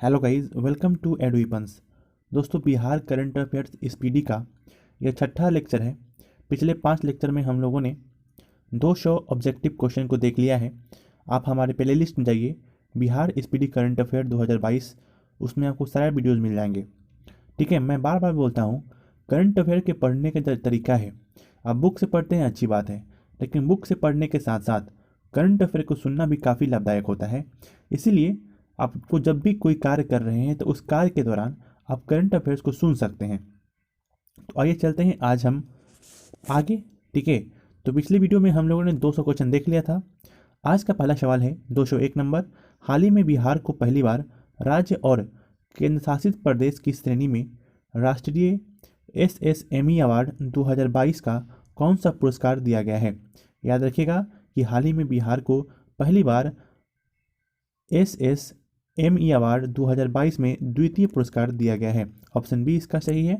Hello guys, welcome to एडवीपन्स। दोस्तों, Bihar current affairs speedy का यह छठा लेक्चर है। पिछले 5 लेक्चर में हम लोगों ने 200 ऑब्जेक्टिव क्वेश्चन को देख लिया है। आप हमारे प्ले लिस्ट में जाइए, बिहार स्पीडी करंट अफेयर 2022, उसमें आपको सारे वीडियोज़ मिल जाएंगे। ठीक है, मैं बार बार बोलता हूँ, करंट अफेयर के पढ़ने का तरीका है। आप बुक से पढ़ते हैं, अच्छी बात है, लेकिन बुक से पढ़ने के साथ साथ करंट अफेयर को सुनना भी काफ़ी लाभदायक होता है। इसीलिए आपको जब भी कोई कार्य कर रहे हैं तो उस कार्य के दौरान आप करंट अफेयर्स को सुन सकते हैं। तो आइए चलते हैं आज हम आगे। ठीक है, तो पिछली वीडियो में हम लोगों ने 200 क्वेश्चन देख लिया था। आज का पहला सवाल है 201 नंबर। हाल ही में बिहार को पहली बार राज्य और केंद्र शासित प्रदेश की श्रेणी में राष्ट्रीय SSME अवार्ड 2022 का कौन सा पुरस्कार दिया गया है। याद रखिएगा कि हाल ही में बिहार को पहली बार SSME अवार्ड 2022 में द्वितीय पुरस्कार दिया गया है। ऑप्शन बी इसका सही है।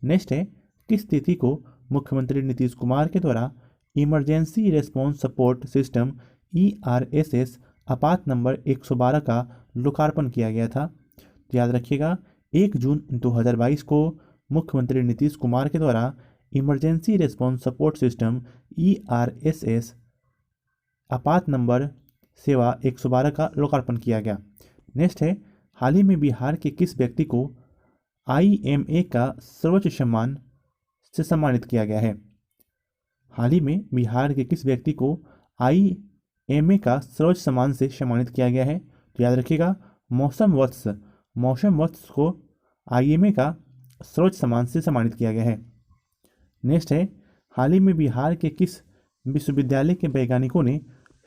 नेक्स्ट है, किस तिथि को मुख्यमंत्री नीतीश कुमार के द्वारा emergency response support system ERSS आपात नंबर 112 का लोकार्पण किया गया था। तो याद रखिएगा 1 जून 2022 को मुख्यमंत्री नीतीश कुमार के द्वारा emergency response support system ERSS आपात नंबर सेवा 112 का लोकार्पण किया गया। नेक्स्ट है, हाल ही में बिहार के किस व्यक्ति को IMA का सर्वोच्च सम्मान से सम्मानित किया गया है। हाल ही में बिहार के किस व्यक्ति को IMA का सर्वोच्च सम्मान से सम्मानित किया गया है। तो याद रखिएगा मौसम वत्स को IMA का सर्वोच्च सम्मान से सम्मानित किया गया है। नेक्स्ट है, हाल ही में बिहार के किस विश्वविद्यालय के वैज्ञानिकों ने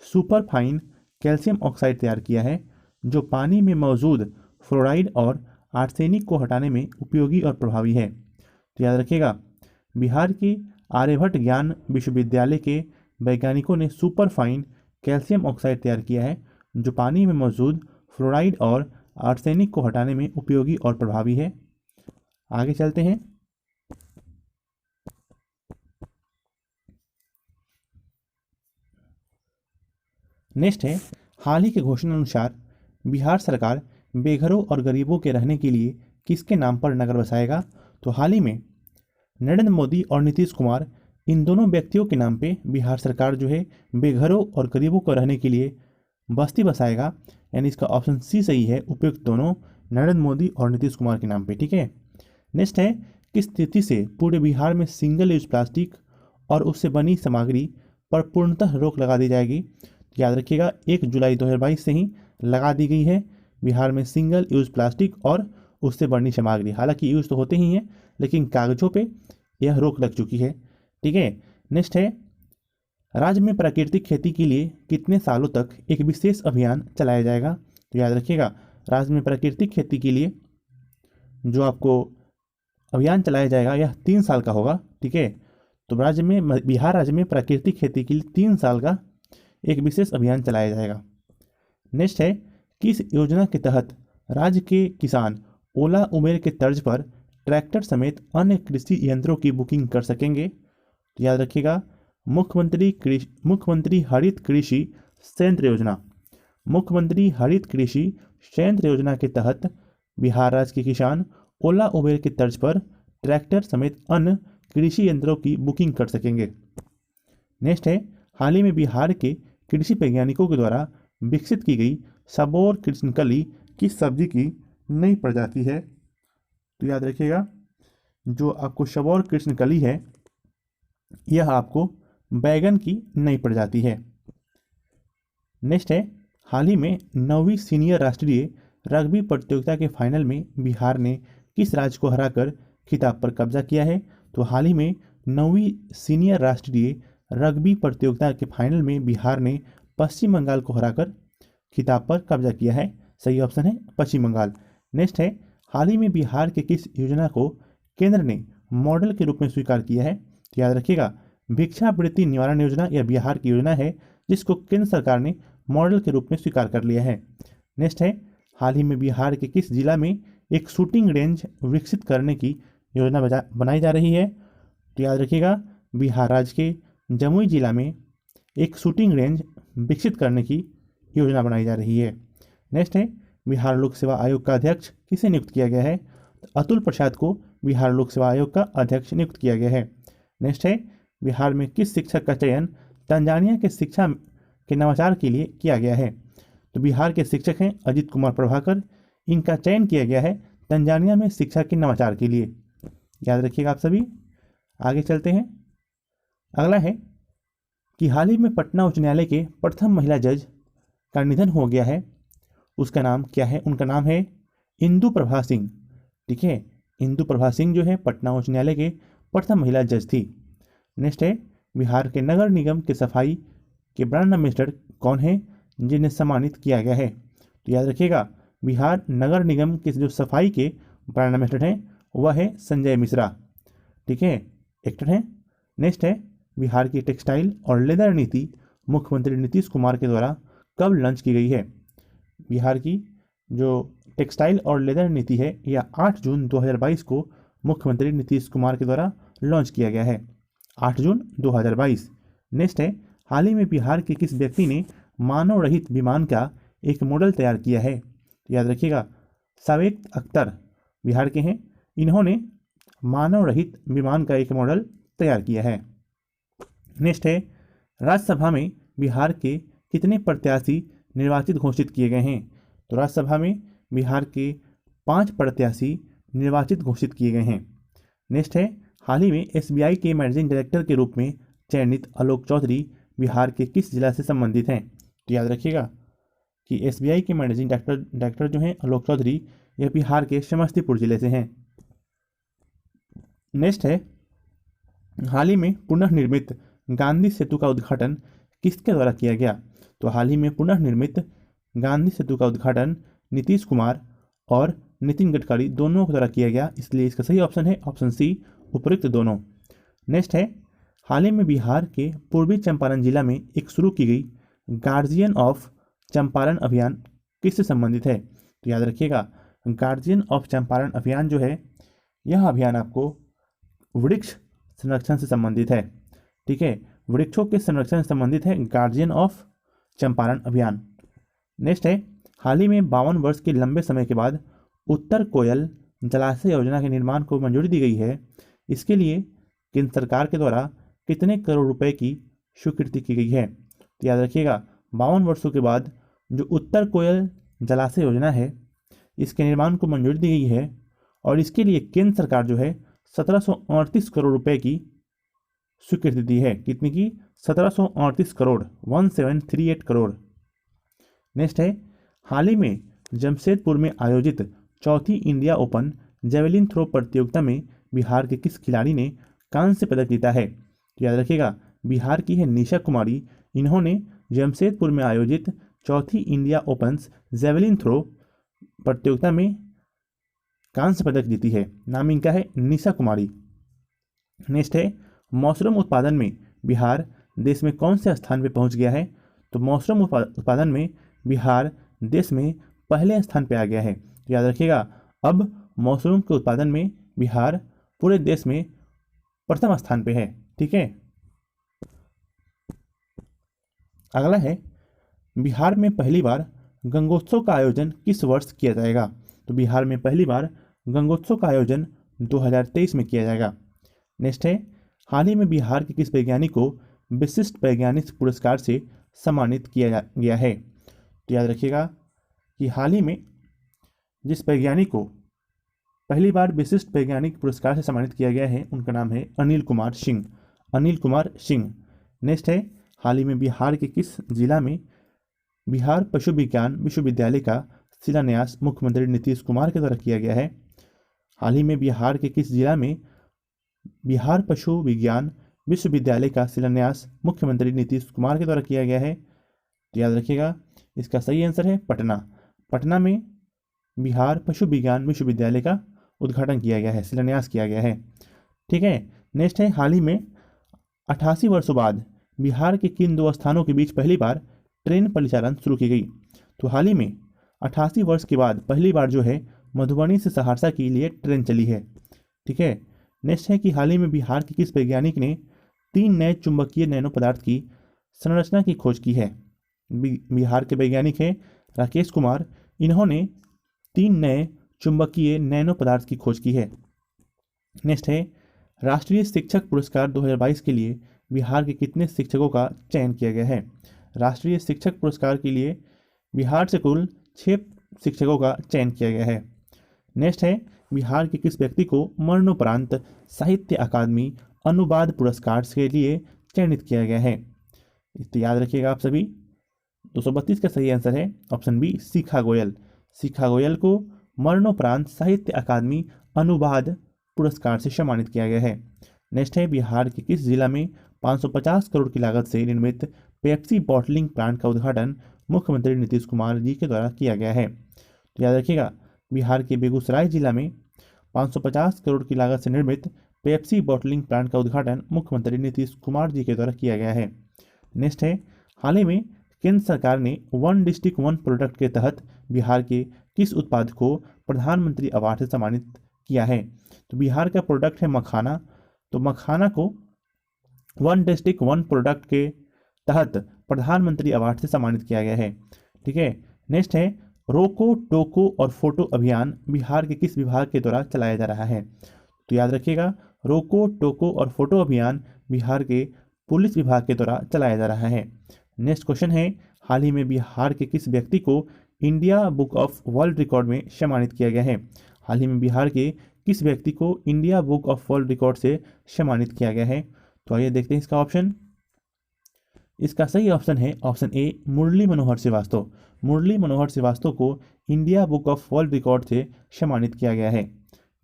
सुपर फाइन कैल्शियम ऑक्साइड तैयार किया है, जो पानी में मौजूद फ्लोराइड और आर्सेनिक को हटाने में उपयोगी और प्रभावी है। तो याद रखिएगा बिहार के आर्यभट्ट ज्ञान विश्वविद्यालय के वैज्ञानिकों ने सुपर फाइन कैल्शियम ऑक्साइड तैयार किया है, जो पानी में मौजूद फ्लोराइड और आर्सेनिक को हटाने में उपयोगी और प्रभावी है। आगे चलते हैं। नेक्स्ट है, हाल ही के घोषणा अनुसार बिहार सरकार बेघरों और गरीबों के रहने के लिए किसके नाम पर नगर बसाएगा। तो हाल ही में नरेंद्र मोदी और नीतीश कुमार, इन दोनों व्यक्तियों के नाम पे बिहार सरकार जो है बेघरों और गरीबों को रहने के लिए बस्ती बसाएगा। यानी इसका ऑप्शन सी सही है, उपयुक्त दोनों नरेंद्र मोदी और नीतीश कुमार के नाम पे। ठीक है, नेक्स्ट है, किस तिथि से पूरे बिहार में सिंगल यूज प्लास्टिक और उससे बनी सामग्री पर पूर्णतः रोक लगा दी जाएगी। याद रखिएगा 1 जुलाई 2022 से ही लगा दी गई है बिहार में सिंगल यूज प्लास्टिक और उससे बनी सामग्री। हालांकि यूज तो होते ही हैं, लेकिन कागजों पे यह रोक लग चुकी है। ठीक है, नेक्स्ट है, राज्य में प्राकृतिक खेती के लिए कितने सालों तक एक विशेष अभियान चलाया जाएगा। तो याद रखिएगा राज्य में प्राकृतिक खेती के लिए जो आपको अभियान चलाया जाएगा यह 3 साल का होगा। ठीक है, तो बिहार राज्य में प्राकृतिक खेती के लिए 3 साल का एक विशेष अभियान चलाया जाएगा। नेक्स्ट है, किस योजना के तहत राज्य के किसान ओला उबेर के तर्ज पर ट्रैक्टर समेत अन्य कृषि यंत्रों की बुकिंग कर सकेंगे। तो याद रखिएगा मुख्यमंत्री हरित कृषि संयंत्र योजना। मुख्यमंत्री हरित कृषि संयंत्र योजना के तहत बिहार राज्य के किसान ओला उबेर के तर्ज पर ट्रैक्टर समेत अन्य कृषि यंत्रों की बुकिंग कर सकेंगे। नेक्स्ट है, हाल ही में बिहार के कृषि वैज्ञानिकों के द्वारा विकसित की गई सबौर कृष्णकली किस सब्जी की नई प्रजाति है। तो याद रखिएगा जो आपको सबौर कृष्णकली है यह आपको बैगन की नई प्रजाति है। नेक्स्ट है, हाल ही में 9वीं सीनियर राष्ट्रीय रग्बी प्रतियोगिता के फाइनल में बिहार ने किस राज्य को हराकर खिताब पर कब्जा किया है। तो हाल ही में 9वीं सीनियर राष्ट्रीय रग्बी प्रतियोगिता के फाइनल में बिहार ने पश्चिम बंगाल को हराकर खिताब पर कब्जा किया है। सही ऑप्शन है पश्चिम बंगाल। नेक्स्ट है, हाल ही में बिहार के किस योजना को केंद्र ने मॉडल के रूप में स्वीकार किया है। तो याद रखिएगा भिक्षावृत्ति निवारण योजना यह बिहार की योजना है जिसको केंद्र सरकार ने मॉडल के रूप में स्वीकार कर लिया है। नेक्स्ट है, हाल ही में बिहार के किस जिला में एक शूटिंग रेंज विकसित करने की योजना बनाई जा रही है। तो याद रखिएगा बिहार राज्य के जमुई जिला में एक शूटिंग रेंज विकसित करने की योजना बनाई जा रही है। नेक्स्ट है, बिहार लोक सेवा आयोग का अध्यक्ष किसे नियुक्त किया गया है? तो अतुल प्रसाद को बिहार लोक सेवा आयोग का अध्यक्ष नियुक्त किया गया है। नेक्स्ट है, बिहार में किस शिक्षक का चयन तंजानिया के शिक्षा के नवाचार के लिए किया गया है? तो बिहार के शिक्षक हैं अजित कुमार प्रभाकर, इनका चयन किया गया है तंजानिया में शिक्षा के नवाचार के लिए। याद रखिएगा आप सभी। आगे चलते हैं। अगला है कि हाल ही में पटना उच्च न्यायालय के प्रथम महिला जज का निधन हो गया है, उसका नाम क्या है? उनका नाम है इंदु प्रभा सिंह। ठीक है, इंदु प्रभा सिंह जो है पटना उच्च न्यायालय के प्रथम महिला जज थी। नेक्स्ट है, बिहार के नगर निगम के सफाई के ब्रांड एम्बेसडर कौन है जिन्हें सम्मानित किया गया है? तो याद रखिएगा, बिहार नगर निगम के जो सफाई के ब्रांड एम्बेसडर हैं वह है संजय मिश्रा। ठीक है, एक्टर हैं। नेक्स्ट है, बिहार की टेक्सटाइल और लेदर नीति मुख्यमंत्री नीतीश कुमार के द्वारा कब लॉन्च की गई है? बिहार की जो टेक्सटाइल और लेदर नीति है यह 8 जून 2022 को मुख्यमंत्री नीतीश कुमार के द्वारा लॉन्च किया गया है, 8 जून 2022। नेक्स्ट है, हाल ही में बिहार के किस व्यक्ति ने मानव रहित विमान का एक मॉडल तैयार किया है? याद रखिएगा, सावेक अख्तर बिहार के हैं, इन्होंने मानव रहित विमान का एक मॉडल तैयार किया है। नेक्स्ट है, राज्यसभा में बिहार के कितने प्रत्याशी निर्वाचित घोषित किए गए हैं? तो राज्यसभा में बिहार के 5 प्रत्याशी निर्वाचित घोषित किए गए हैं। नेक्स्ट है, हाल ही में एसबीआई के मैनेजिंग डायरेक्टर के रूप में चयनित आलोक चौधरी बिहार के किस जिला से संबंधित हैं? तो याद रखिएगा कि एसबीआई के मैनेजिंग डायरेक्टर जो हैं आलोक चौधरी, यह बिहार के समस्तीपुर जिले से हैं। नेक्स्ट है, हाल ही में पुनः निर्मित गांधी सेतु का उद्घाटन किसके द्वारा किया गया? तो हाल ही में पुनः निर्मित गांधी सेतु का उद्घाटन नीतीश कुमार और नितिन गडकरी दोनों के द्वारा किया गया, इसलिए इसका सही ऑप्शन है ऑप्शन सी, उपयुक्त दोनों। नेक्स्ट है, हाल ही में बिहार के पूर्वी चंपारण जिला में एक शुरू की गई गार्जियन ऑफ चंपारण अभियान किससे संबंधित है? तो याद रखिएगा, गार्जियन ऑफ चंपारण अभियान जो है यह अभियान आपको वृक्ष संरक्षण से संबंधित है। ठीक है, वृक्षों के संरक्षण से संबंधित है गार्जियन ऑफ चंपारण अभियान। नेक्स्ट है, हाल ही में 52 वर्ष के लंबे समय के बाद उत्तर कोयल जलाशय योजना के निर्माण को मंजूरी दी गई है, इसके लिए केंद्र सरकार के द्वारा कितने करोड़ रुपए की स्वीकृति की गई है? तो याद रखिएगा, 52 वर्षों के बाद जो उत्तर कोयल जलाशय योजना है इसके निर्माण को मंजूरी दी गई है और इसके लिए केंद्र सरकार जो है 1738 करोड़ रुपए की स्वीकृति दी है। कितनी की? 1738 करोड़, 1738 करोड़। नेक्स्ट है, हाल ही में जमशेदपुर में आयोजित चौथी इंडिया ओपन जेवलिन थ्रो प्रतियोगिता में बिहार के किस खिलाड़ी ने कांस्य पदक जीता है? तो याद रखिएगा, बिहार की है निशा कुमारी, इन्होंने जमशेदपुर में आयोजित चौथी इंडिया ओपन जेवलिन थ्रो प्रतियोगिता में कांस्य पदक जीती है। नाम इनका है निशा कुमारी। नेक्स्ट है, मशरूम उत्पादन में बिहार देश में कौन से स्थान पे पहुंच गया है? तो मशरूम उत्पादन में बिहार देश में पहले स्थान पे आ गया है। याद रखिएगा, अब मशरूम के उत्पादन में बिहार पूरे देश में प्रथम स्थान पे है। ठीक है, अगला है, बिहार में पहली बार गंगोत्सव का आयोजन किस वर्ष किया जाएगा? तो बिहार में पहली बार गंगोत्सव का आयोजन 2023 में किया जाएगा। नेक्स्ट है, हाल ही में बिहार के किस वैज्ञानिक को विशिष्ट वैज्ञानिक पुरस्कार से सम्मानित किया गया है? तो याद रखिएगा कि हाल ही में जिस वैज्ञानिक को पहली बार विशिष्ट वैज्ञानिक पुरस्कार से सम्मानित किया गया है उनका नाम है अनिल कुमार सिंह, अनिल कुमार सिंह। नेक्स्ट है, हाल ही में बिहार के किस जिला में बिहार पशु विज्ञान विश्वविद्यालय का शिलान्यास मुख्यमंत्री नीतीश कुमार के द्वारा किया गया है? हाल ही में बिहार के किस जिला में बिहार पशु विज्ञान विश्वविद्यालय का शिलान्यास मुख्यमंत्री नीतीश कुमार के द्वारा किया गया है? तो याद रखिएगा, इसका सही आंसर है पटना। पटना में बिहार पशु विज्ञान विश्वविद्यालय का उद्घाटन किया गया है, शिलान्यास किया गया है। ठीक है, नेक्स्ट है, हाल ही में 88 वर्षों बाद बिहार के किन 2 स्थानों के बीच पहली बार ट्रेन परिचालन शुरू की गई? तो हाल ही में 88 वर्ष के बाद पहली बार जो है मधुबनी से सहरसा के लिए ट्रेन चली है। ठीक है, नेक्स्ट है कि हाल ही में बिहार के किस वैज्ञानिक ने 3 नए चुंबकीय नैनो पदार्थ की संरचना की खोज की है? बिहार के वैज्ञानिक हैं राकेश कुमार, इन्होंने 3 नए चुंबकीय नैनो पदार्थ की खोज की है। नेक्स्ट है, राष्ट्रीय शिक्षक पुरस्कार 2022 के लिए बिहार के कितने शिक्षकों का चयन किया गया है? राष्ट्रीय शिक्षक पुरस्कार के लिए बिहार से कुल 6 शिक्षकों का चयन किया गया है। नेक्स्ट है, बिहार के किस व्यक्ति को मरणोपरांत साहित्य अकादमी अनुवाद पुरस्कार के लिए चयनित किया गया है? तो याद रखिएगा आप सभी, 232 का सही आंसर है ऑप्शन बी, शिखा गोयल। शिखा गोयल को मरणोपरांत साहित्य अकादमी अनुवाद पुरस्कार से सम्मानित किया गया है। नेक्स्ट है, बिहार के किस जिला में 550 करोड़ की लागत से निर्मित पेप्सी बॉटलिंग प्लांट का उद्घाटन मुख्यमंत्री नीतीश कुमार जी के द्वारा किया गया है? तो याद रखिएगा, बिहार के बेगूसराय जिला में 550 करोड़ की लागत से निर्मित पेप्सी बॉटलिंग प्लांट का उद्घाटन मुख्यमंत्री नीतीश कुमार जी के द्वारा किया गया है। नेक्स्ट है, हाल ही में केंद्र सरकार ने वन डिस्ट्रिक्ट वन प्रोडक्ट के तहत बिहार के किस उत्पाद को प्रधानमंत्री अवार्ड से सम्मानित किया है? तो बिहार का प्रोडक्ट है मखाना, तो मखाना को वन डिस्ट्रिक्ट वन प्रोडक्ट के तहत प्रधानमंत्री अवार्ड से सम्मानित किया गया है। ठीक है, नेक्स्ट है, रोको टोको और फोटो अभियान बिहार के किस विभाग के द्वारा चलाया जा रहा है? तो याद रखिएगा, रोको टोको और फोटो अभियान बिहार के पुलिस विभाग के द्वारा चलाया जा रहा है। नेक्स्ट क्वेश्चन है, हाल ही में बिहार के किस व्यक्ति को India book of world record में सम्मानित किया गया है? हाल ही में बिहार के किस व्यक्ति को India book of world record से सम्मानित किया गया है? तो आइए देखते हैं इसका ऑप्शन। इसका सही ऑप्शन है ऑप्शन ए, मुरली मनोहर श्रीवास्तव। मुरली मनोहर श्रीवास्तव को India book of world record से सम्मानित किया गया है।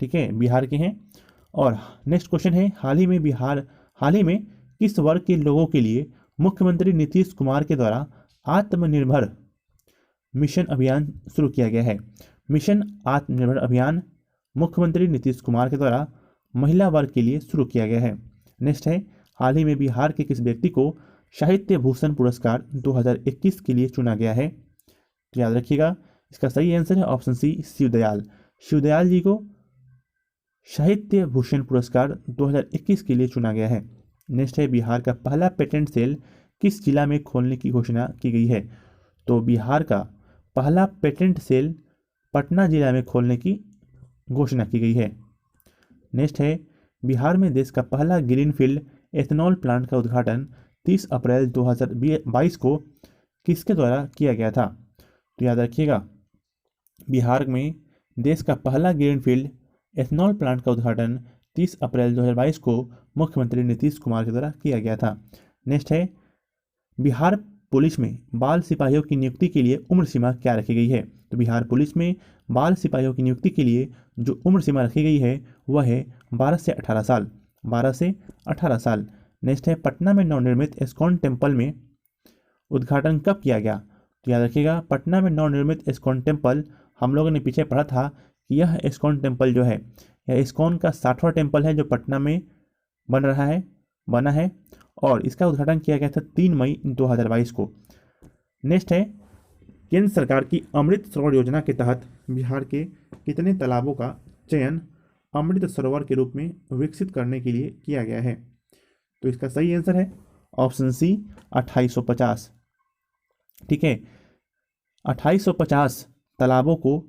ठीक है, बिहार के हैं। और नेक्स्ट क्वेश्चन है, हाल ही में किस वर्ग के लोगों के लिए मुख्यमंत्री नीतीश कुमार के द्वारा आत्मनिर्भर मिशन अभियान शुरू किया गया है? मिशन आत्मनिर्भर अभियान मुख्यमंत्री नीतीश कुमार के द्वारा महिला वर्ग के लिए शुरू किया गया है। नेक्स्ट है, हाल ही में बिहार के किस व्यक्ति को साहित्य भूषण पुरस्कार 2021 के लिए चुना गया है? तो याद रखिएगा, इसका सही आंसर है ऑप्शन सी, शिवदयाल। शिवदयाल जी को साहित्य भूषण पुरस्कार 2021 के लिए चुना गया है। नेक्स्ट है, बिहार का पहला पेटेंट सेल किस जिला में खोलने की घोषणा की गई है? तो बिहार का पहला पेटेंट सेल पटना जिला में खोलने की घोषणा की गई है। नेक्स्ट है, बिहार में देश का पहला ग्रीनफील्ड एथेनॉल प्लांट का उद्घाटन 30 अप्रैल 2022 को किसके द्वारा किया गया था? तो याद रखिएगा, बिहार में देश का पहला ग्रीनफील्ड एथेनॉल प्लांट का उद्घाटन 30 अप्रैल 2022 को मुख्यमंत्री नीतीश कुमार के द्वारा किया गया था। नेक्स्ट है, बिहार पुलिस में बाल सिपाहियों की नियुक्ति के लिए उम्र सीमा क्या रखी गई है? तो बिहार पुलिस में बाल सिपाहियों की नियुक्ति के लिए जो उम्र सीमा रखी गई है वह है 12 से 18 साल। 12 से 18 साल। नेक्स्ट है, पटना में नवनिर्मित इस्कॉन टेम्पल में उद्घाटन कब किया गया? तो याद रखिएगा, पटना में नवनिर्मित इस्कॉन टेम्पल, हम लोगों ने पीछे पढ़ा था कि यह इस्कॉन टेम्पल जो है, यह इस्कॉन का 60वां टेम्पल है जो पटना में बना है और इसका उद्घाटन किया गया था 3 मई 2022 को। नेक्स्ट है, केंद्र सरकार की अमृत सरोवर योजना के तहत बिहार के कितने तालाबों का चयन अमृत सरोवर के रूप में विकसित करने के लिए किया गया है? तो इसका सही आंसर है ऑप्शन सी, 2850। ठीक है, 2850 तालाबों को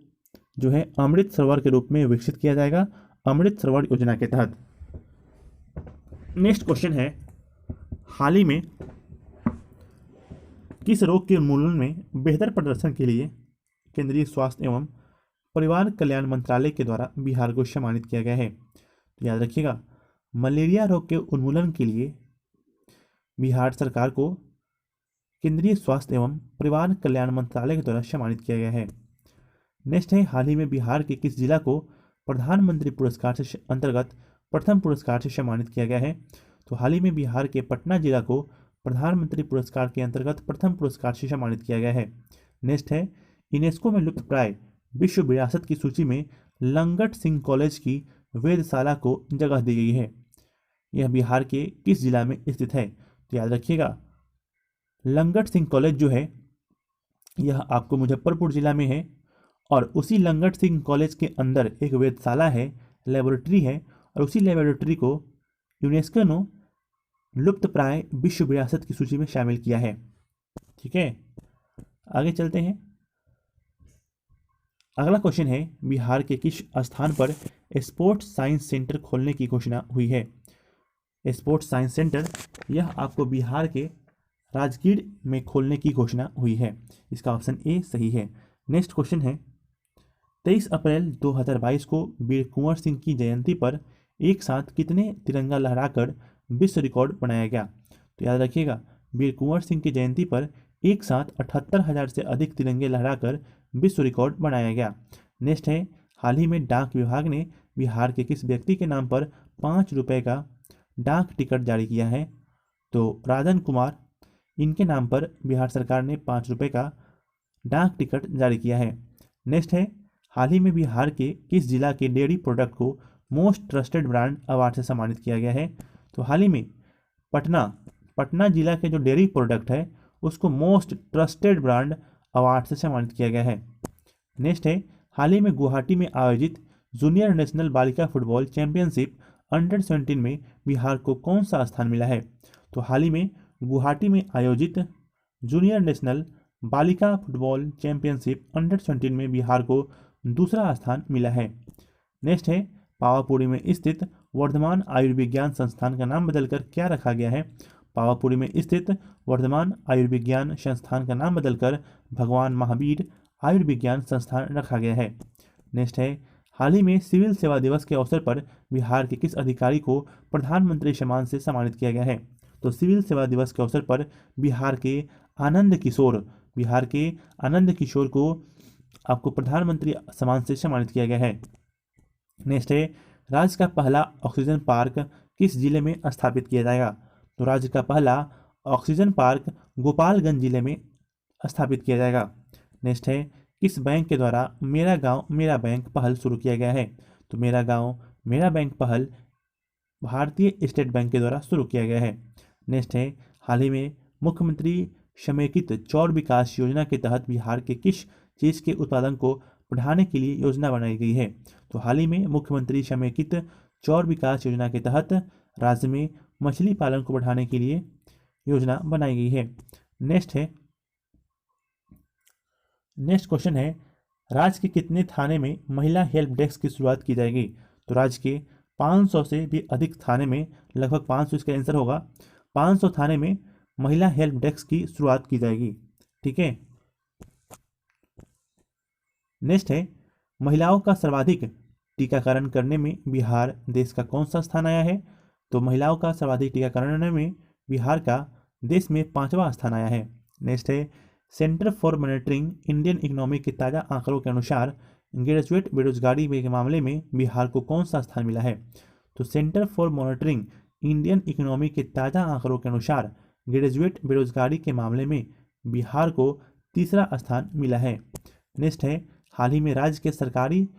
जो है अमृत सरोवर के रूप में विकसित किया जाएगा अमृत सरोवर योजना के तहत। नेक्स्ट क्वेश्चन है, हाल ही में किस रोग के उन्मूलन में बेहतर प्रदर्शन के लिए केंद्रीय स्वास्थ्य एवं परिवार कल्याण मंत्रालय के द्वारा बिहार को सम्मानित किया गया है? तो याद रखिएगा, मलेरिया रोग के उन्मूलन के लिए बिहार सरकार को केंद्रीय स्वास्थ्य एवं परिवार कल्याण मंत्रालय के द्वारा सम्मानित किया गया है। नेक्स्ट है, हाल ही में बिहार के किस जिला को प्रधानमंत्री पुरस्कार से अंतर्गत प्रथम पुरस्कार से सम्मानित किया गया है? तो हाल ही में बिहार के पटना जिला को प्रधानमंत्री पुरस्कार के अंतर्गत प्रथम पुरस्कार से सम्मानित किया गया है। नेक्स्ट है, यूनेस्को में लुप्तप्राय विश्व विरासत की सूची में लंगट सिंह कॉलेज की वेधशाला को जगह दी गई है। यह बिहार के किस जिला में स्थित है? तो याद रखिएगा, लंगट सिंह कॉलेज जो है यह आपको मुजफ्फरपुर जिला में है और उसी लंगट सिंह कॉलेज के अंदर एक वेधशाला है, लेबोरेटरी है और उसी लेबोरेटरी को यूनेस्को ने लुप्तप्राय विश्व विरासत की सूची में शामिल किया है। ठीक है, आगे चलते हैं। अगला क्वेश्चन है, बिहार के किस स्थान पर स्पोर्ट्स साइंस सेंटर खोलने की घोषणा हुई है? स्पोर्ट्स साइंस सेंटर यह आपको बिहार के राजगीर में खोलने की घोषणा हुई है। इसका ऑप्शन ए सही है। नेक्स्ट क्वेश्चन है, 23 अप्रैल 2022 को वीर कुंवर सिंह की जयंती पर एक साथ कितने तिरंगा लहराकर विश्व रिकॉर्ड बनाया गया? तो याद रखिएगा, वीर कुंवर सिंह की जयंती पर एक साथ 78,000 से अधिक तिरंगे लहराकर विश्व रिकॉर्ड बनाया गया। नेक्स्ट है, हाल ही में डाक विभाग ने बिहार के किस व्यक्ति के नाम पर 5 रुपए का डाक टिकट जारी किया है? तो राजन कुमार, इनके नाम पर बिहार सरकार ने 5 रुपए का डाक टिकट जारी किया है। नेक्स्ट है, हाल ही में बिहार के किस जिला के डेयरी प्रोडक्ट को मोस्ट ट्रस्टेड ब्रांड अवार्ड से सम्मानित किया गया है? तो हाल ही में पटना जिला के जो डेयरी प्रोडक्ट है उसको मोस्ट ट्रस्टेड ब्रांड अवार्ड से सम्मानित किया गया है। नेक्स्ट है, हाल ही में गुवाहाटी में आयोजित जूनियर नेशनल बालिका फुटबॉल चैंपियनशिप अंडर 17 में बिहार को कौन सा स्थान मिला है? तो हाल ही में गुवाहाटी में आयोजित जूनियर नेशनल बालिका फुटबॉल चैंपियनशिप अंडर 17 में बिहार को दूसरा स्थान मिला है। नेक्स्ट है, पावापुरी में स्थित वर्धमान आयुर्विज्ञान संस्थान का नाम बदलकर क्या रखा गया है? पावापुरी में स्थित वर्धमान आयुर्विज्ञान संस्थान का नाम बदलकर भगवान महावीर आयुर्विज्ञान संस्थान रखा गया है। नेक्स्ट है, हाल ही में सिविल सेवा दिवस के अवसर पर बिहार के किस अधिकारी को प्रधानमंत्री सम्मान से सम्मानित किया गया है? तो सिविल सेवा दिवस के अवसर पर बिहार के आनंद किशोर को आपको प्रधानमंत्री सम्मान से सम्मानित किया गया है। नेक्स्ट है, राज्य का पहला ऑक्सीजन पार्क किस जिले में स्थापित किया जाएगा? तो राज्य का पहला ऑक्सीजन पार्क गोपालगंज जिले में स्थापित किया जाएगा। नेक्स्ट है, किस बैंक के द्वारा मेरा गांव मेरा बैंक पहल शुरू किया गया है? तो मेरा गांव मेरा बैंक पहल भारतीय स्टेट बैंक के द्वारा शुरू किया गया है। नेक्स्ट है, हाल ही में मुख्यमंत्री समेकित चौर विकास योजना के तहत बिहार के किस चीज़ के उत्पादन को बढ़ाने के लिए योजना बनाई गई है? तो हाल ही में मुख्यमंत्री समेकित चौर विकास योजना के तहत राज्य में मछली पालन को बढ़ाने के लिए योजना बनाई गई है। नेक्स्ट क्वेश्चन है, राज्य के कितने थाने में महिला हेल्प डेस्क की शुरुआत की जाएगी? तो राज्य के 500 से भी अधिक थाने में, लगभग 500 इसका आंसर होगा, 500 थाने में महिला हेल्प डेस्क की शुरुआत की जाएगी। ठीक है। नेक्स्ट है, महिलाओं का सर्वाधिक टीकाकरण करने में बिहार देश का कौन सा स्थान आया है? तो महिलाओं का सर्वाधिक टीकाकरण करने में बिहार का देश में 5वां स्थान आया है। नेक्स्ट है, centre for monitoring Indian economy के ताज़ा आंकड़ों के अनुसार ग्रेजुएट बेरोजगारी के मामले में बिहार को कौन सा स्थान मिला है? तो centre for monitoring Indian economy के ताज़ा आंकड़ों के अनुसार ग्रेजुएट बेरोजगारी के मामले में बिहार को तीसरा स्थान मिला है। नेक्स्ट है, हाल ही में राज्य के सरकारी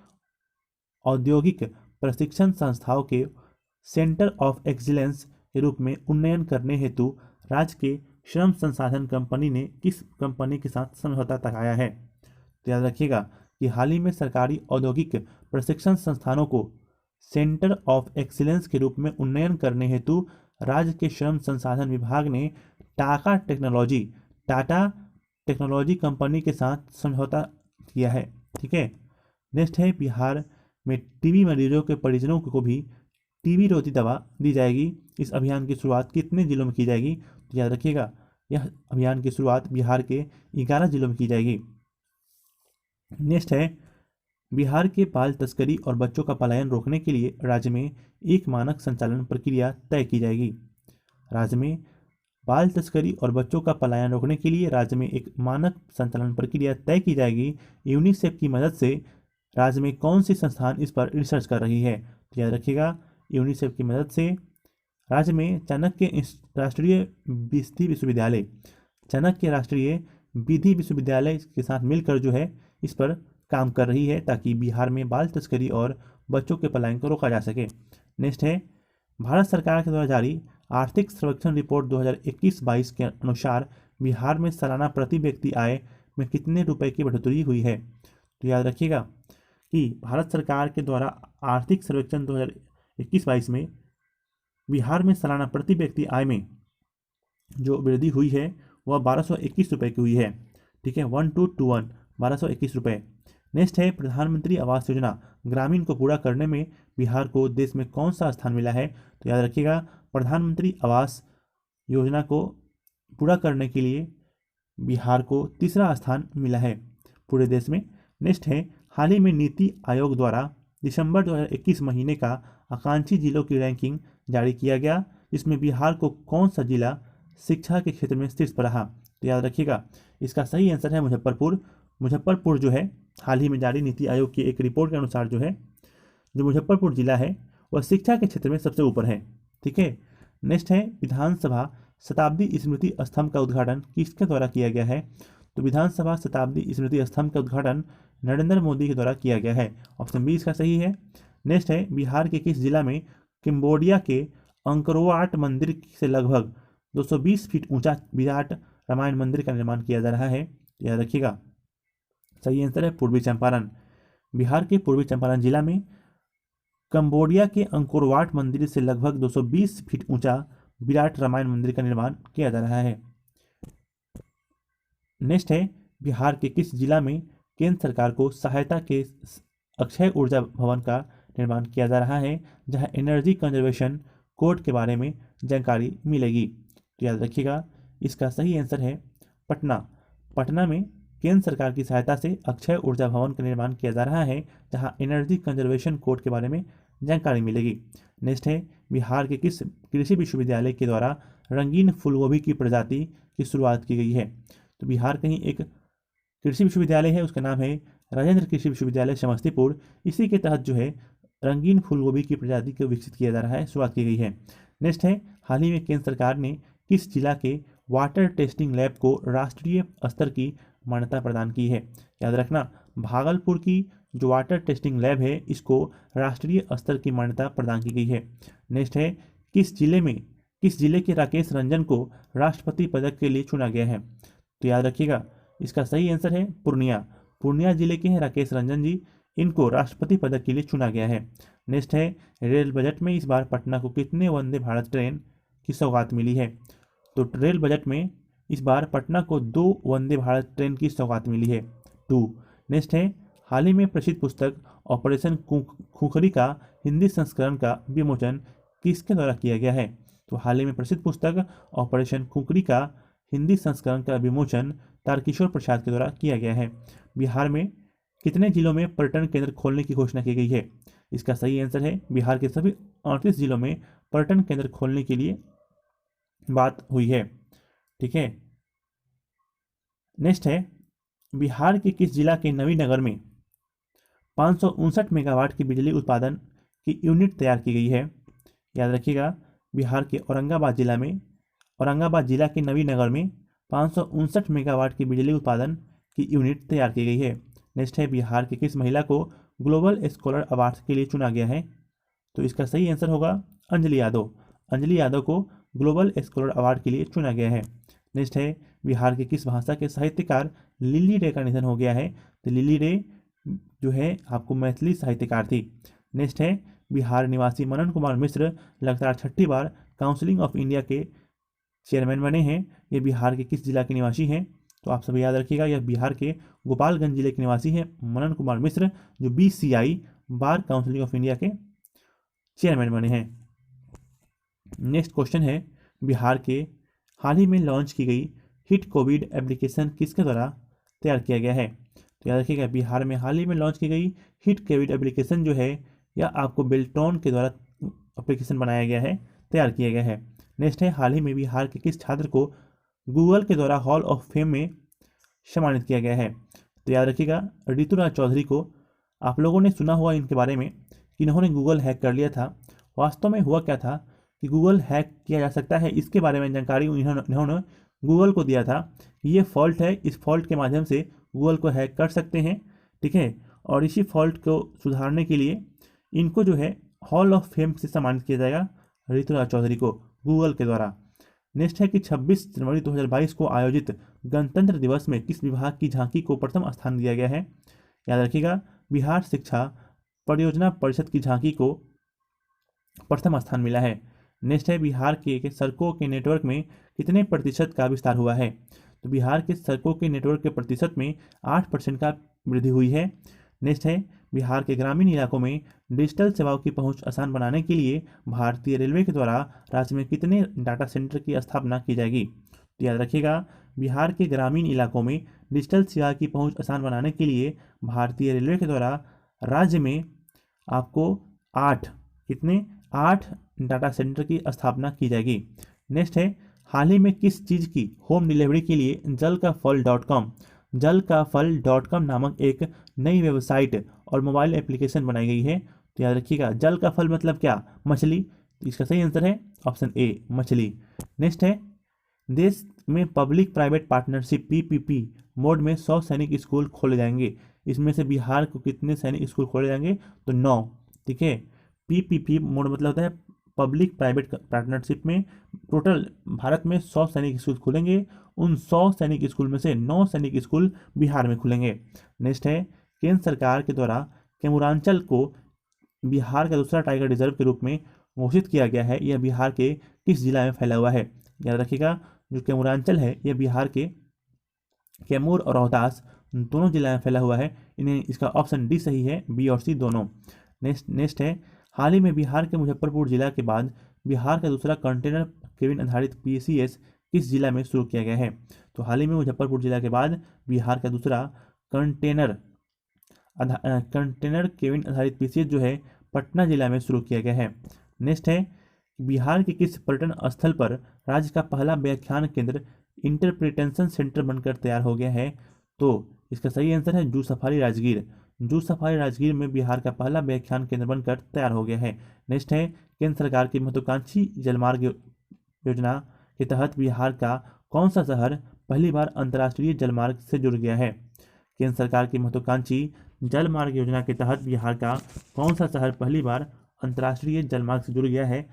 औद्योगिक प्रशिक्षण संस्थाओं के सेंटर ऑफ एक्सीलेंस के रूप में उन्नयन करने हेतु राज्य के श्रम संसाधन कंपनी ने किस कंपनी के साथ समझौता तकाया है? तो याद रखिएगा कि हाल ही में सरकारी औद्योगिक प्रशिक्षण संस्थानों को सेंटर ऑफ एक्सीलेंस के रूप में उन्नयन करने हेतु राज्य के श्रम संसाधन विभाग ने टाटा टेक्नोलॉजी कंपनी के साथ समझौता किया है। ठीक है। नेक्स्ट है, बिहार में टीबी मरीजों के परिजनों को भी टीबी रोधी दवा दी जाएगी। इस अभियान की शुरुआत कितने जिलों में की जाएगी? तो याद रखिएगा, यह अभियान की शुरुआत बिहार के 11 जिलों में की जाएगी। नेक्स्ट है, बिहार के बाल तस्करी और बच्चों का पलायन रोकने के लिए राज्य में एक मानक संचालन प्रक्रिया तय की जाएगी। राज्य में बाल तस्करी और बच्चों का पलायन रोकने के लिए राज्य में एक मानक संचालन प्रक्रिया तय की जाएगी। यूनिसेफ की मदद से राज्य में कौन सी संस्थान इस पर रिसर्च कर रही है? तो याद रखिएगा, यूनिसेफ की मदद से राज्य में चाणक्य राष्ट्रीय विधि विश्वविद्यालय के साथ मिलकर जो है इस पर काम कर रही है ताकि बिहार में बाल तस्करी और बच्चों के पलायन को रोका जा सके। नेक्स्ट है, भारत सरकार के द्वारा जारी आर्थिक सर्वेक्षण रिपोर्ट 2021-22 के अनुसार बिहार में सालाना प्रति व्यक्ति आय में कितने रुपए की बढ़ोतरी हुई है? तो याद रखिएगा कि भारत सरकार के द्वारा आर्थिक सर्वेक्षण 2021-22 में बिहार में सालाना प्रति व्यक्ति आय में जो वृद्धि हुई है वह 1221 रुपये की हुई है। ठीक है, 1221 1221 रुपये। नेक्स्ट है प्रधानमंत्री आवास योजना ग्रामीण को पूरा करने में बिहार को देश में कौन सा स्थान मिला है? तो याद रखिएगा प्रधानमंत्री आवास योजना को पूरा करने के लिए बिहार को तीसरा स्थान मिला है पूरे देश में। नेक्स्ट है हाल ही में नीति आयोग द्वारा दिसंबर 2021 महीने का आकांक्षी जिलों की रैंकिंग जारी किया गया, इसमें बिहार को कौन सा जिला शिक्षा के क्षेत्र में शीर्ष पर रहा? तो याद रखिएगा इसका सही आंसर है मुजफ्फरपुर। मुजफ्फरपुर जो है हाल ही में जारी नीति आयोग की एक रिपोर्ट के अनुसार जो है जो मुजफ्फरपुर जिला है वह शिक्षा के क्षेत्र में सबसे ऊपर है। ठीक है। नेक्स्ट है विधानसभा शताब्दी स्मृति स्तंभ का उद्घाटन किसके द्वारा किया गया है? तो विधानसभा शताब्दी स्मृति स्तंभ का उद्घाटन नरेंद्र मोदी के द्वारा किया गया है। ऑप्शन बी इसका सही है। नेक्स्ट है बिहार के किस जिला में कंबोडिया के अंकरवाट मंदिर से लगभग 220 फीट ऊंचा विराट रामायण मंदिर का निर्माण किया जा रहा है? याद रखिएगा सही आंसर है पूर्वी चंपारण। बिहार के पूर्वी चंपारण जिला में कंबोडिया के अंकोरवाट मंदिर से लगभग 220 फीट ऊंचा विराट रामायण मंदिर का निर्माण किया जा रहा है। नेक्स्ट है बिहार के किस जिला में केंद्र सरकार को सहायता के अक्षय ऊर्जा भवन का निर्माण किया जा रहा है, जहां एनर्जी कंजर्वेशन कोड के बारे में जानकारी मिलेगी? तो याद रखिएगा इसका सही आंसर है पटना। पटना में केंद्र सरकार की सहायता से अक्षय ऊर्जा भवन का निर्माण किया जा रहा है, जहां एनर्जी कंजर्वेशन कोड के बारे में जानकारी मिलेगी। नेक्स्ट है बिहार के किस कृषि विश्वविद्यालय के द्वारा रंगीन फूलगोभी की प्रजाति की शुरुआत की गई है? तो बिहार कहीं एक कृषि विश्वविद्यालय है, उसका नाम है राजेंद्र कृषि विश्वविद्यालय समस्तीपुर। इसी के तहत जो है रंगीन फूलगोभी की प्रजाति को विकसित किया जा रहा है, शुरुआत की गई है। नेक्स्ट है हाल ही में केंद्र सरकार ने किस जिला के वाटर टेस्टिंग लैब को राष्ट्रीय स्तर की मान्यता प्रदान की है? याद रखना भागलपुर की जो वाटर टेस्टिंग लैब है इसको राष्ट्रीय स्तर की मान्यता प्रदान की गई है। नेक्स्ट है किस जिले के राकेश रंजन को राष्ट्रपति पदक के लिए चुना गया है? तो याद रखिएगा इसका सही आंसर है पूर्णिया। पूर्णिया जिले के हैं राकेश रंजन जी, इनको राष्ट्रपति पदक के लिए चुना गया है। नेक्स्ट है रेल बजट में इस बार पटना को कितने वंदे भारत ट्रेन की सौगात मिली है? तो रेल बजट में इस बार पटना को 2 वंदे भारत ट्रेन की सौगात मिली है, 2। नेक्स्ट है हाल ही में प्रसिद्ध पुस्तक ऑपरेशन खुखरी का हिंदी संस्करण का विमोचन किसके द्वारा किया गया है? तो हाल ही में प्रसिद्ध पुस्तक ऑपरेशन खुखरी का हिंदी संस्करण का विमोचन तारकिशोर प्रसाद के द्वारा किया गया है। बिहार में कितने जिलों में पर्यटन केंद्र खोलने की घोषणा की गई है? इसका सही आंसर है बिहार के सभी 38 जिलों में पर्यटन केंद्र खोलने के लिए बात हुई है। ठीक है। नेक्स्ट है बिहार के किस जिला के नवीनगर में 559 मेगावाट की बिजली उत्पादन की यूनिट तैयार की गई है? याद रखिएगा बिहार के औरंगाबाद जिला के नवीनगर में 559 मेगावाट की बिजली उत्पादन की यूनिट तैयार की गई है। नेक्स्ट है बिहार के किस महिला को ग्लोबल स्कॉलर अवार्ड के लिए चुना गया है? तो इसका सही आंसर होगा अंजलि यादव। अंजलि यादव को ग्लोबल स्कॉलर अवार्ड के लिए चुना गया है। नेक्स्ट है बिहार के किस भाषा के साहित्यकार लिली रे का निधन हो गया है? तो लिली रे जो है आपको मैथिली साहित्यकार थी। नेक्स्ट है बिहार निवासी मनन कुमार मिश्र लगातार 6ठी बार काउंसिल ऑफ इंडिया के चेयरमैन बने हैं। ये बिहार के किस जिला के निवासी हैं? तो आप सभी याद रखिएगा यह बिहार के गोपालगंज जिले के निवासी हैं मनन कुमार मिश्र, जो BCI bar council of India के चेयरमैन बने हैं। नेक्स्ट क्वेश्चन है बिहार के हाल ही में लॉन्च की गई हिट कोविड एप्लीकेशन किसके द्वारा तैयार किया गया है? तो याद रखिएगा बिहार में हाल ही में लॉन्च की गई हिट कोविड एप्लीकेशन जो है यह आपको बेल्ट्रॉन के द्वारा एप्लीकेशन बनाया गया है, तैयार किया गया है। नेक्स्ट है हाल ही में बिहार के किस छात्र को गूगल के द्वारा हॉल ऑफ फेम में सम्मानित किया गया है? तो याद रखिएगा ऋतुराज चौधरी को। आप लोगों ने सुना हुआ इनके बारे में कि इन्होंने गूगल हैक कर लिया था। वास्तव में हुआ क्या था कि गूगल हैक किया जा सकता है, इसके बारे में जानकारी इन्होंने गूगल को दिया था कि ये फॉल्ट है, इस फॉल्ट के माध्यम से गूगल को हैक कर सकते हैं। ठीक है। और इसी फॉल्ट को सुधारने के लिए इनको जो है हॉल ऑफ फेम से सम्मानित किया जाएगा, ऋतुराज चौधरी को गूगल के द्वारा। नेक्स्ट है कि 26 जनवरी 2022 को आयोजित गणतंत्र दिवस में किस विभाग की झांकी को प्रथम स्थान दिया गया है? याद रखिएगा बिहार शिक्षा परियोजना परिषद की झांकी को प्रथम स्थान मिला है। नेक्स्ट है बिहार के सड़कों के नेटवर्क में कितने प्रतिशत का विस्तार हुआ है? तो बिहार के सड़कों के नेटवर्क के प्रतिशत में 8% का वृद्धि हुई है। नेक्स्ट है बिहार के ग्रामीण इलाकों में डिजिटल सेवाओं की पहुंच आसान बनाने के लिए भारतीय रेलवे के द्वारा राज्य में कितने डाटा सेंटर की स्थापना की जाएगी। तो याद रखिएगा, बिहार के ग्रामीण इलाकों में डिजिटल सेवा की पहुंच आसान बनाने के लिए भारतीय रेलवे के द्वारा राज्य में आपको 8 कितने 8 डाटा सेंटर की स्थापना की जाएगी। नेक्स्ट है हाल ही में किस चीज़ की होम डिलीवरी के लिए जल का फल.com नामक एक नई वेबसाइट और मोबाइल एप्लीकेशन बनाई गई है। तो याद रखिएगा, जल का फल मतलब क्या, मछली। तो इसका सही आंसर है ऑप्शन ए, मछली। नेक्स्ट है देश में public private partnership PPP mode में 100 सैनिक स्कूल खोले जाएंगे। इसमें से बिहार को कितने सैनिक स्कूल खोले जाएंगे, तो 9। ठीक है, पीपीपी मोड मतलब होता है पब्लिक प्राइवेट पार्टनरशिप में टोटल भारत में 100 सैनिक स्कूल खुलेंगे। उन 100 सैनिक स्कूल में से 9 सैनिक स्कूल बिहार में खुलेंगे। नेक्स्ट है केंद्र सरकार के द्वारा कैमूरांचल को बिहार का दूसरा टाइगर रिजर्व के रूप में घोषित किया गया है। यह बिहार के किस जिला में फैला हुआ है। याद रखिएगा, जो कैमूरांचल है यह बिहार के कैमूर और रोहतास दोनों जिला में फैला हुआ है। इन्हें इसका ऑप्शन डी सही है, बी और सी दोनों। नेक्स्ट है हाल ही में बिहार के मुजफ्फरपुर जिला के बाद बिहार का दूसरा कंटेनर केबिन आधारित पीसीएस किस जिला में शुरू किया गया है। तो हाल ही में मुजफ्फरपुर जिला के बाद बिहार का दूसरा कंटेनर केबिन आधारित पीसीएस जो है पटना जिला में शुरू किया गया है। नेक्स्ट है बिहार के किस पर्यटन स्थल पर राज्य का पहला व्याख्यान केंद्र इंटरप्रिटेशन सेंटर बनकर तैयार हो गया है। तो इसका सही आंसर है zoo safari Rajgir. Zoo safari Rajgir में बिहार का पहला व्याख्यान केंद्र बनकर तैयार हो गया है। नेक्स्ट है केंद्र सरकार की महत्वाकांक्षी जलमार्ग योजना के तहत बिहार का कौन सा शहर पहली बार अंतर्राष्ट्रीय जलमार्ग से जुड़ गया है। केंद्र सरकार की महत्वाकांक्षी जलमार्ग योजना के तहत बिहार का कौन सा शहर पहली बार अंतर्राष्ट्रीय जलमार्ग से जुड़ गया है।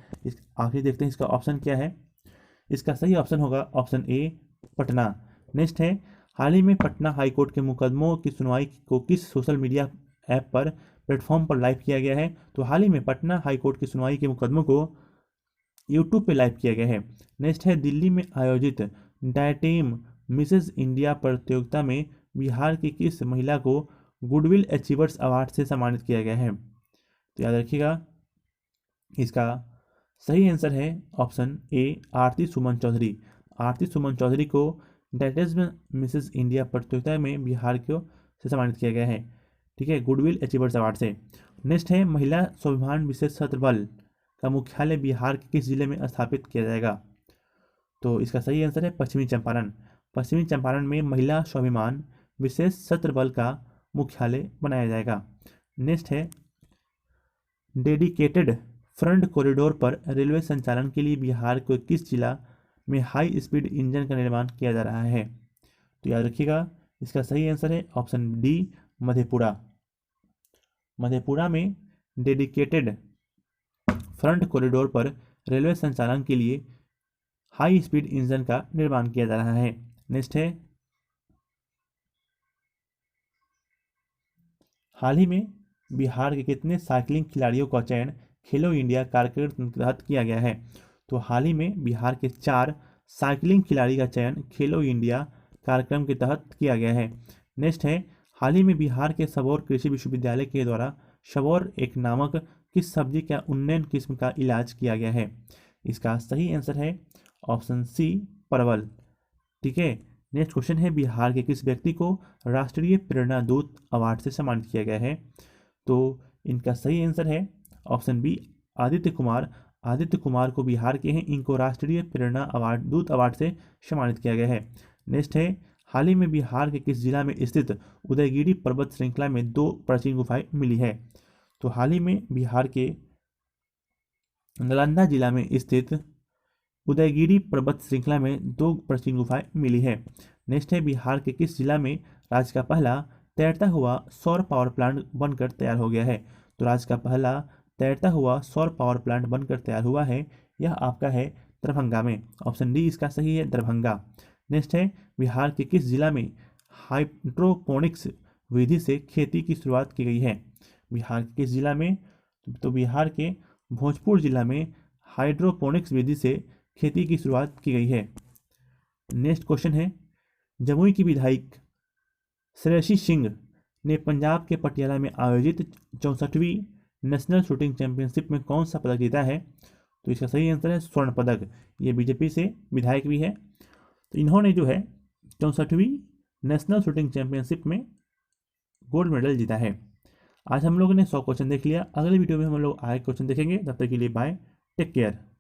आखिर देखते हैं इसका ऑप्शन क्या है। इसका सही ऑप्शन होगा ऑप्शन ए, पटना। नेक्स्ट है हाल ही में पटना हाईकोर्ट के मुकदमों की सुनवाई को किस सोशल मीडिया ऐप पर प्लेटफॉर्म पर लाइव किया गया है। तो हाल ही में पटना हाईकोर्ट की सुनवाई के मुकदमों को यूट्यूब पे लाइव किया गया है। नेक्स्ट है दिल्ली में आयोजित डायटेम मिसेज इंडिया प्रतियोगिता में बिहार की किस महिला को गुडविल अचीवर्स अवार्ड से सम्मानित किया गया है। तो याद रखिएगा, इसका सही आंसर है ऑप्शन ए, आरती सुमन चौधरी। आरती सुमन चौधरी को डायटेम मिसेज इंडिया प्रतियोगिता में बिहार को से सम्मानित किया गया है। ठीक है, गुडविल अचीवर्स अवार्ड से। नेक्स्ट है महिला स्वाभिमान विशेष सत्र बल का मुख्यालय बिहार के किस जिले में स्थापित किया जाएगा। तो इसका सही आंसर है पश्चिमी चंपारण। पश्चिमी चंपारण में महिला स्वाभिमान विशेष सत्र बल का मुख्यालय बनाया जाएगा। नेक्स्ट है डेडिकेटेड फ्रंट कॉरिडोर पर रेलवे संचालन के लिए बिहार को किस जिला में हाई स्पीड इंजन का निर्माण किया जा रहा है। तो याद रखिएगा, इसका सही आंसर है ऑप्शन डी, मधेपुरा। मधेपुरा में डेडिकेटेड फ्रंट कॉरिडोर पर रेलवे संचालन के लिए हाई स्पीड इंजन का निर्माण किया जा रहा है। नेक्स्ट है हाल ही में बिहार के कितने साइकिलिंग खिलाड़ियों का चयन खेलो इंडिया कार्यक्रम के तहत किया गया है। तो हाल ही में बिहार के 4 साइकिलिंग खिलाड़ी का चयन खेलो इंडिया कार्यक्रम के तहत किया गया है। नेक्स्ट है हाल ही में बिहार के सबौर कृषि विश्वविद्यालय के द्वारा सबौर एक नामक किस सब्जी का उन्नयन किस्म का इलाज किया गया है। इसका सही आंसर है ऑप्शन सी, परवल। ठीक है, नेक्स्ट क्वेश्चन है बिहार के किस व्यक्ति को राष्ट्रीय प्रेरणा दूत अवार्ड से सम्मानित किया गया है। तो इनका सही आंसर है ऑप्शन बी, आदित्य कुमार। आदित्य कुमार को बिहार के हैं, इनको राष्ट्रीय प्रेरणा अवार्ड दूत अवार्ड से सम्मानित किया गया है। नेक्स्ट है हाल ही में बिहार के किस जिला में स्थित उदयगिरी पर्वत श्रृंखला में 2 प्राचीन गुफाएं मिली है। तो हाल ही में बिहार के नालंदा जिला में स्थित उदयगिरी पर्वत श्रृंखला में 2 प्राचीन गुफाएं मिली है। नेक्स्ट है बिहार के किस जिला में राज्य का पहला तैरता हुआ सौर पावर प्लांट बनकर तैयार हो गया है। तो राज्य का पहला तैरता हुआ सौर पावर प्लांट बनकर तैयार हुआ है, यह आपका है दरभंगा में। ऑप्शन डी इसका सही है, दरभंगा। नेक्स्ट है बिहार के किस जिला में हाइड्रोपोनिक्स विधि से खेती की शुरुआत की गई है। बिहार के किस जिला में, तो बिहार के भोजपुर जिला में हाइड्रोपोनिक्स विधि से खेती की शुरुआत की गई है। नेक्स्ट क्वेश्चन है जमुई की विधायक श्रेयसी सिंह ने पंजाब के पटियाला में आयोजित 64वीं नेशनल शूटिंग चैंपियनशिप में कौन सा पदक जीता है? तो इसका सही आंसर है स्वर्ण पदक। ये बीजेपी से विधायक भी है। तो इन्होंने जो है 64वीं नेशनल शूटिंग चैंपियनशिप में गोल्ड मेडल जीता है। आज हम लोगों ने 100 क्वेश्चन देख लिया। अगले वीडियो में हम लोग आगे क्वेश्चन देखेंगे। तब तक के लिए बाय, टेक केयर।